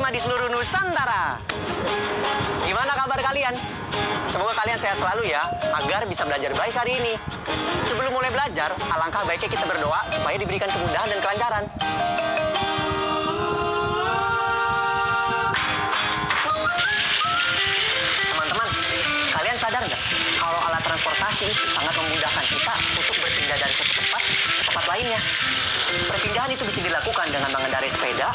Di seluruh Nusantara. Gimana kabar kalian? Semoga kalian sehat selalu ya, agar bisa belajar baik hari ini. Sebelum mulai belajar, alangkah baiknya kita berdoa supaya diberikan kemudahan dan kelancaran. Teman-teman, kalian sadar nggak kalau alat transportasi itu sangat memudahkan kita untuk berpindah dari satu tempat ke tempat lainnya. Perpindahan itu bisa dilakukan dengan mengendarai sepeda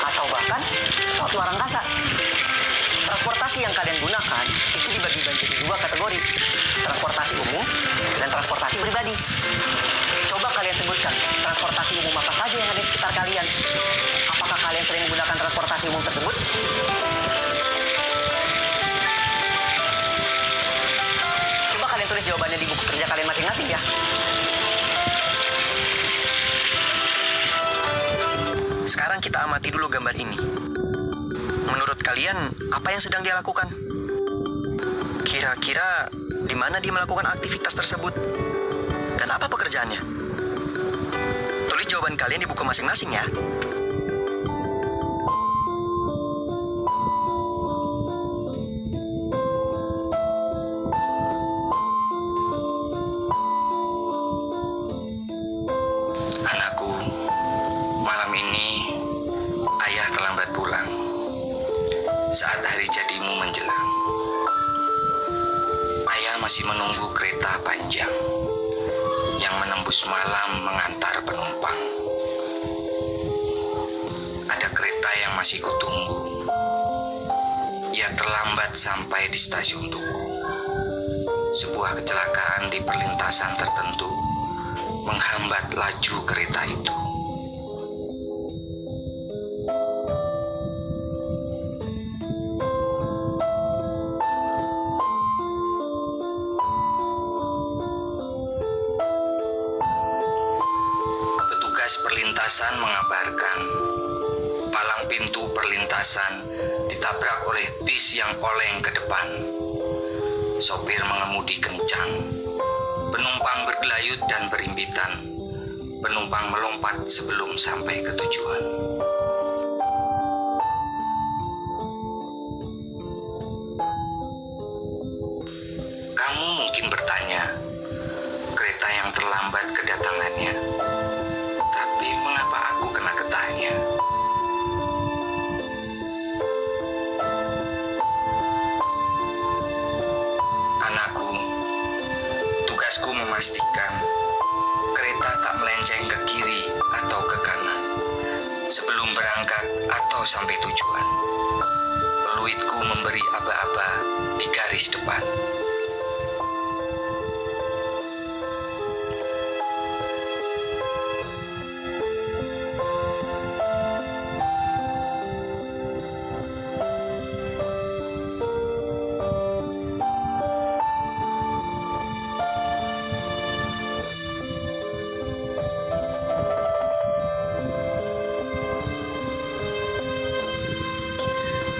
atau bahkan pesawat luar angkasa. Transportasi yang kalian gunakan itu dibagi menjadi dua kategori, transportasi umum dan transportasi pribadi. Coba kalian sebutkan transportasi umum apa saja yang ada di sekitar kalian. Apakah kalian sering menggunakan transportasi umum tersebut? Coba kalian tulis jawabannya di buku kerja kalian masing-masing ya. Sekarang kita amati dulu gambar ini. Menurut kalian, apa yang sedang dia lakukan? Kira-kira di mana dia melakukan aktivitas tersebut? Dan apa pekerjaannya? Tulis jawaban kalian di buku masing-masing ya. Anakku, malam ini ayah terlambat pulang saat hari jadimu menjelang. Ayah masih menunggu kereta panjang yang menembus malam mengantar penumpang. Ada kereta yang masih kutunggu. Ia terlambat sampai di stasiun Tugu. Sebuah kecelakaan di perlintasan tertentu menghambat laju kereta itu. Perlintasan mengabarkan palang pintu perlintasan ditabrak oleh bis yang oleng ke depan. Sopir mengemudi kencang. Penumpang bergelayut dan berimpitan. Penumpang melompat sebelum sampai ke tujuan. Kamu mungkin bertanya, kereta yang terlambat kedatangannya. Tapi mengapa aku kena getahnya? Anakku, tugasku memastikan kereta tak melenceng ke kiri atau ke kanan sebelum berangkat atau sampai tujuan. Peluitku memberi aba-aba di garis depan.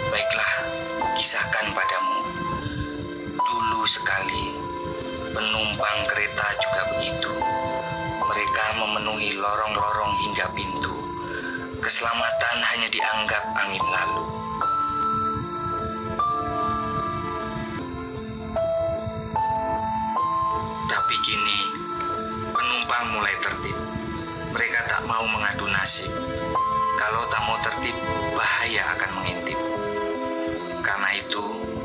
Baiklah, kukisahkan padamu. Dulu sekali, penumpang kereta juga begitu. Mereka memenuhi lorong-lorong hingga pintu. Keselamatan hanya dianggap angin lalu. kini, penumpang mulai tertib. Mereka tak mau mengadu nasib. Kalau tak mau tertib, bahaya akan mengintip. Karena itu,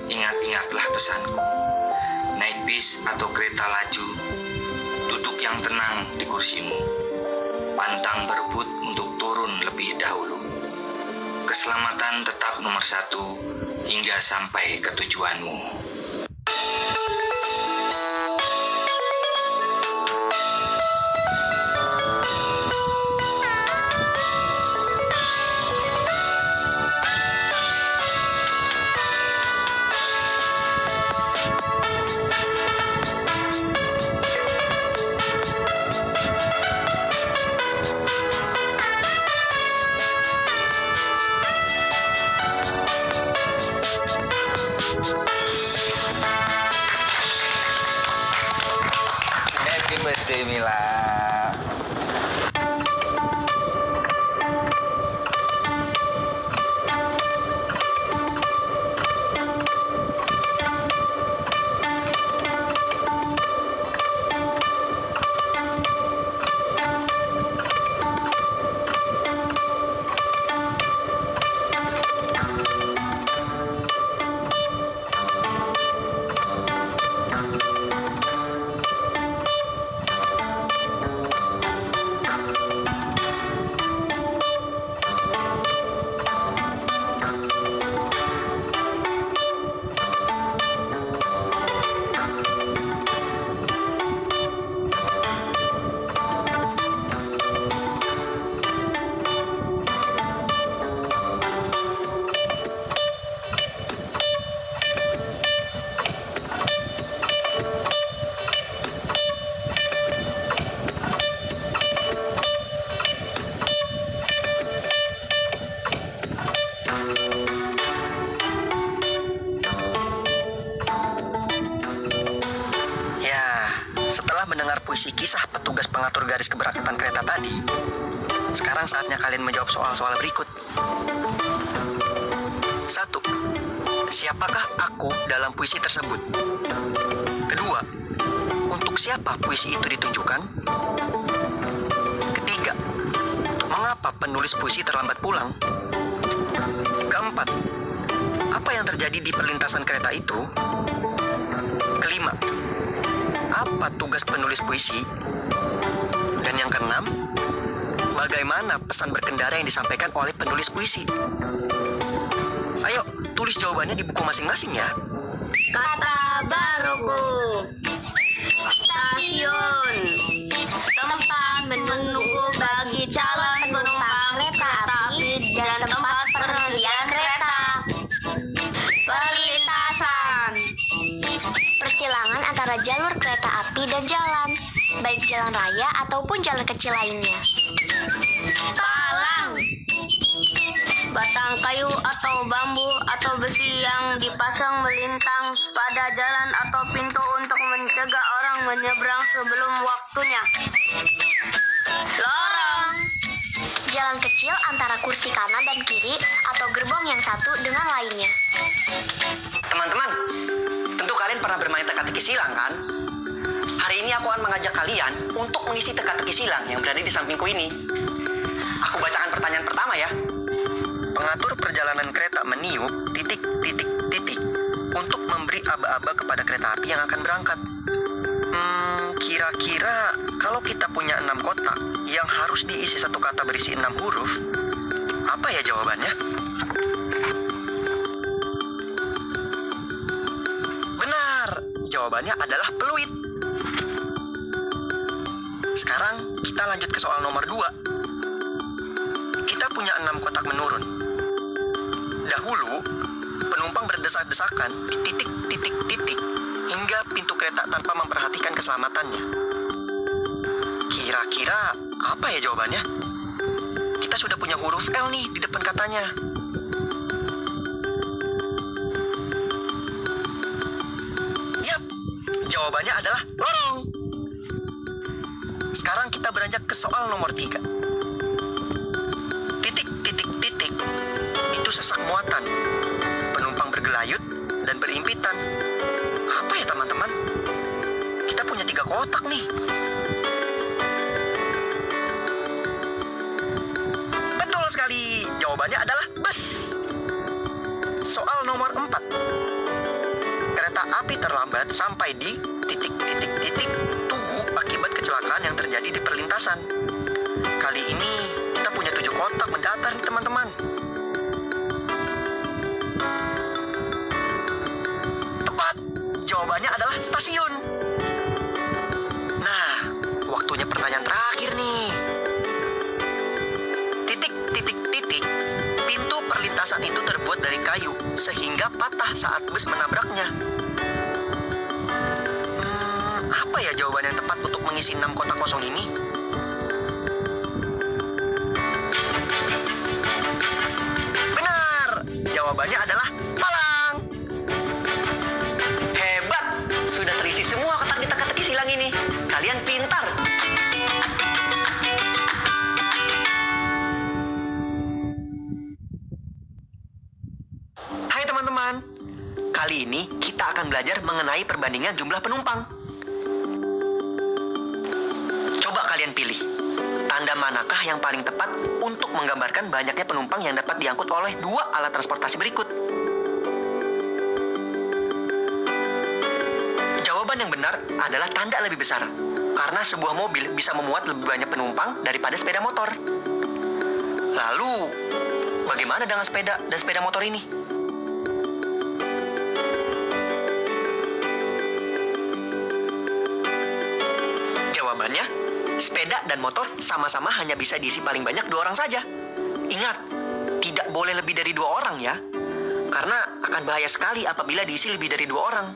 ingat-ingatlah pesanku. Naik bis atau kereta laju, duduk yang tenang di kursimu. Pantang berebut untuk turun lebih dahulu. Keselamatan tetap nomor 1 hingga sampai ke tujuanmu. Happy birthday Mila. Setelah mendengar puisi kisah petugas pengatur garis keberangkatan kereta tadi, sekarang saatnya kalian menjawab soal-soal berikut. 1. Siapakah aku dalam puisi tersebut? Kedua, untuk siapa puisi itu ditunjukkan? Ketiga, mengapa penulis puisi terlambat pulang? Keempat, apa yang terjadi di perlintasan kereta itu? Kelima, apa tugas penulis puisi? Dan yang keenam, bagaimana pesan berkendara yang disampaikan oleh penulis puisi? Ayo, tulis jawabannya di buku masing-masing ya. Kata baruku. Stasiun. Tempat menunggu bagi calon penumpang kereta api dan tempat perhentian kereta. Perlintasan. Persilangan antara jalur kereta api dan jalan, baik jalan raya ataupun jalan kecil lainnya. Palang. Batang kayu atau bambu atau besi yang dipasang melintang pada jalan atau pintu untuk mencegah orang menyeberang sebelum waktunya. Lorong. Jalan kecil antara kursi kanan dan kiri atau gerbong yang satu dengan lainnya. Teman-teman, tentu kalian pernah bermain teka-teki silang kan? Hari ini aku akan mengajak kalian untuk mengisi teka-teki silang yang berada di sampingku ini. Aku bacakan pertanyaan pertama ya. Pengatur perjalanan kereta meniup ... untuk memberi aba-aba kepada kereta api yang akan berangkat. Kira-kira kalau kita punya 6 kotak yang harus diisi satu kata berisi 6 huruf, apa ya jawabannya? Benar, jawabannya adalah peluit. Sekarang kita lanjut ke soal nomor 2. Kita punya 6 kotak menurun. Dahulu, penumpang berdesak-desakan di titik hingga pintu kereta tanpa memperhatikan keselamatannya. Kira-kira apa ya jawabannya? Kita sudah punya huruf L nih di depan katanya. Yap, jawabannya adalah lorong. Sekarang kita beranjak ke soal nomor 3. Titik itu sesak muatan. Penumpang bergelayut dan berimpitan. Apa ya teman-teman? Kita punya 3 kotak nih. Betul sekali, jawabannya adalah bus. Soal nomor 4. Kereta api terlambat sampai di titik tugu akibat kecelakaan yang terjadi di perlintasan. Kali ini kita punya 7 kotak mendatar nih teman-teman. Tepat, jawabannya adalah stasiun. Nah, waktunya pertanyaan terakhir nih. Titik, pintu perlintasan itu terbuat dari kayu sehingga patah saat bus menabraknya. Apa ya jawaban yang tepat untuk mengisi 6 kotak kosong ini? Benar, jawabannya adalah palang. Hebat, sudah terisi semua kotak di teka-teki silang ini. Kalian pintar. Hai teman-teman, kali ini kita akan belajar mengenai perbandingan jumlah penumpang. Coba kalian pilih, tanda manakah yang paling tepat untuk menggambarkan banyaknya penumpang yang dapat diangkut oleh 2 alat transportasi berikut? Jawaban yang benar adalah tanda lebih besar, karena sebuah mobil bisa memuat lebih banyak penumpang daripada sepeda motor. Lalu, bagaimana dengan sepeda dan sepeda motor ini? Jawabannya, sepeda dan motor sama-sama hanya bisa diisi paling banyak 2 orang saja. Ingat, tidak boleh lebih dari 2 orang ya. Karena akan bahaya sekali apabila diisi lebih dari 2 orang.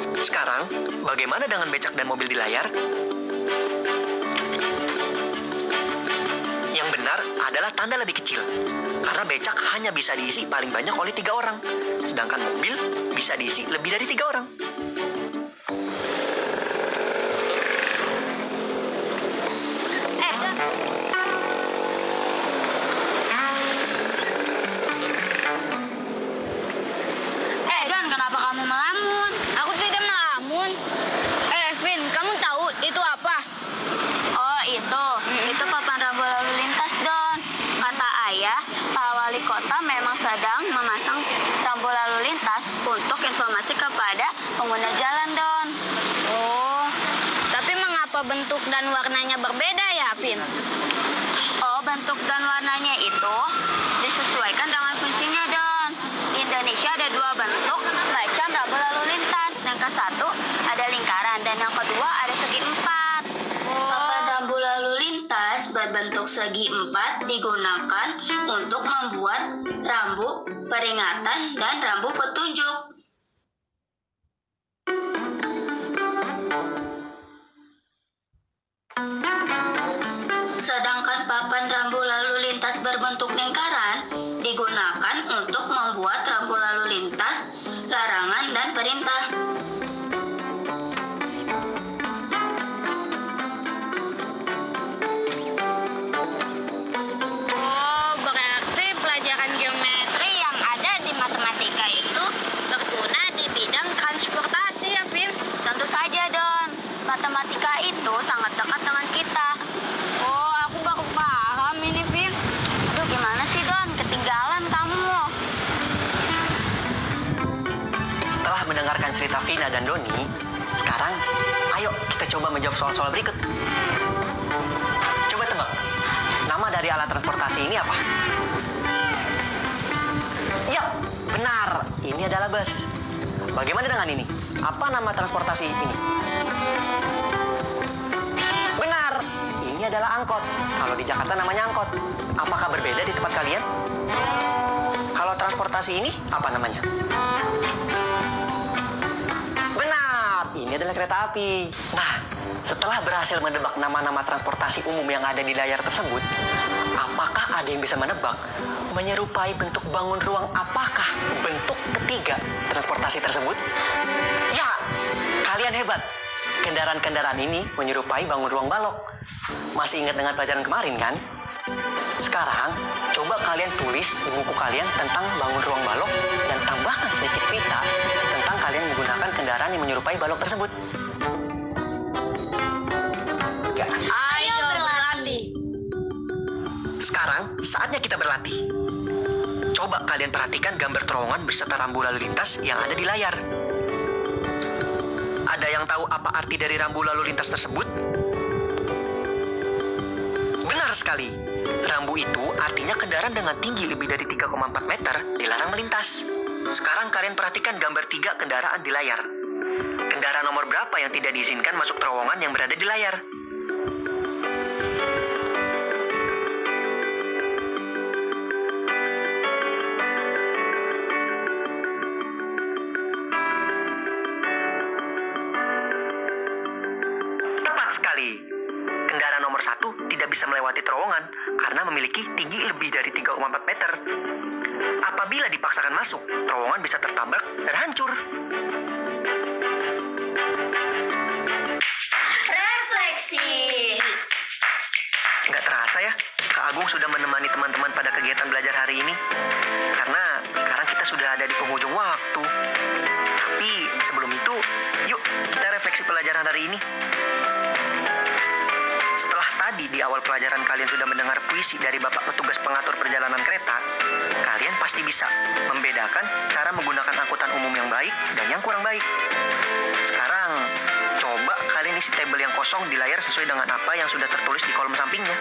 Sekarang, bagaimana dengan becak dan mobil di layar? Yang benar adalah tanda lebih kecil. Karena becak hanya bisa diisi paling banyak oleh 3 orang. Sedangkan mobil bisa diisi lebih dari 3 orang. Don, kenapa kamu melamun? Aku tidak melamun. Vin, kamu tahu itu apa? Oh, itu papan rambu lalu lintas, Don. Kata ayah, Pak Wali Kota memang sedang memasang rambu lalu lintas untuk informasi kepada pengguna jalan, Don. Oh, tapi mengapa bentuk dan warnanya berbeda ya, Vin? Oh, bentuk dan warnanya itu disesuaikan dengan fungsinya, Don. Di Indonesia ada 2 bentuk macam rambu lalu lintas. Yang ke satu ada lingkaran dan yang kedua ada segi 4. Papan rambu lalu lintas berbentuk segi 4 digunakan untuk membuat rambu peringatan dan rambu petunjuk. Sedangkan papan rambu lalu lintas berbentuk lingkaran digunakan untuk membuat rambu lalu lintas, larangan, dan perintah. Oh, berarti pelajaran geometri yang ada di matematika itu berguna di bidang transportasi ya, Vin? Tentu saja, Don. Matematika itu sangat dekat dengan kita. Oh, aku baru paham ini, Vin. Aduh, gimana sih, Don? Ketinggalan kamu. Setelah mendengarkan cerita Vina dan Doni, sekarang ayo kita coba menjawab soal-soal berikut. Coba tebak, nama dari alat transportasi ini apa? Ya, benar. Ini adalah bus. Bagaimana dengan ini? Apa nama transportasi ini? Benar. Ini adalah angkot. Kalau di Jakarta namanya angkot. Apakah berbeda di tempat kalian? Kalau transportasi ini apa namanya? Benar. Ini adalah kereta api. Nah, setelah berhasil menebak nama-nama transportasi umum yang ada di layar tersebut, apakah ada yang bisa menebak menyerupai bentuk bangun ruang apakah bentuk ketiga transportasi tersebut? Ya, kalian hebat. Kendaraan-kendaraan ini menyerupai bangun ruang balok. Masih ingat dengan pelajaran kemarin kan? Sekarang, coba kalian tulis di buku kalian tentang bangun ruang balok dan tambahkan sedikit cerita tentang kalian menggunakan kendaraan yang menyerupai balok tersebut. Ayo berlatih. Sekarang saatnya kita berlatih. Coba kalian perhatikan gambar terowongan beserta rambu lalu lintas yang ada di layar. Ada yang tahu apa arti dari rambu lalu lintas tersebut? Benar sekali. Rambu itu artinya kendaraan dengan tinggi lebih dari 3,4 meter dilarang melintas. Sekarang kalian perhatikan gambar 3 kendaraan di layar. Kendaraan nomor berapa yang tidak diizinkan masuk terowongan yang berada di layar? Tepat sekali. Kendaraan nomor 1 tidak bisa melewati terowongan karena memiliki tinggi lebih dari 3,4 meter. Apabila dipaksakan masuk, terowongan bisa tertabrak dan hancur. Refleksi. Nggak terasa ya, Kak Agung sudah menemani teman-teman pada kegiatan belajar hari ini. Karena sekarang kita sudah ada di penghujung waktu. Tapi sebelum itu, yuk kita refleksi pelajaran hari ini. Setelah tadi di awal pelajaran kalian sudah mendengar puisi dari Bapak Petugas Pengatur Perjalanan Kereta, kalian pasti bisa membedakan cara menggunakan angkutan umum yang baik dan yang kurang baik. Sekarang, coba kalian isi tabel yang kosong di layar sesuai dengan apa yang sudah tertulis di kolom sampingnya.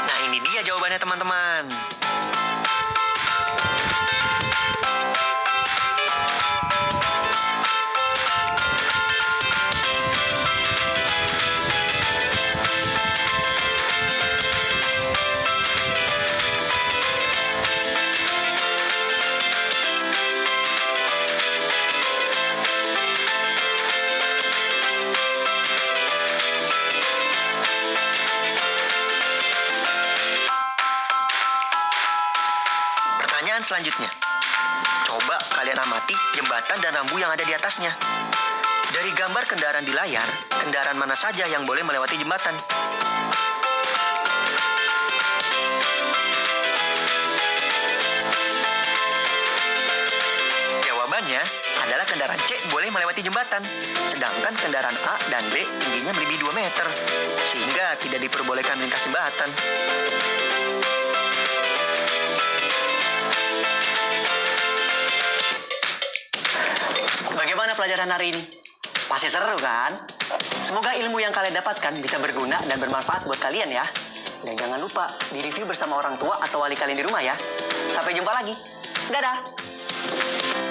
Nah, ini dia jawabannya teman-teman. Pertanyaan selanjutnya. Coba kalian amati jembatan dan rambu yang ada di atasnya. Dari gambar kendaraan di layar, kendaraan mana saja yang boleh melewati jembatan? Jawabannya adalah kendaraan C boleh melewati jembatan, sedangkan kendaraan A dan B tingginya melebihi 2 meter, sehingga tidak diperbolehkan melintas jembatan. Bagaimana pelajaran hari ini? Pasti seru kan? Semoga ilmu yang kalian dapatkan bisa berguna dan bermanfaat buat kalian ya. Dan jangan lupa di-review bersama orang tua atau wali kalian di rumah ya. Sampai jumpa lagi. Dadah!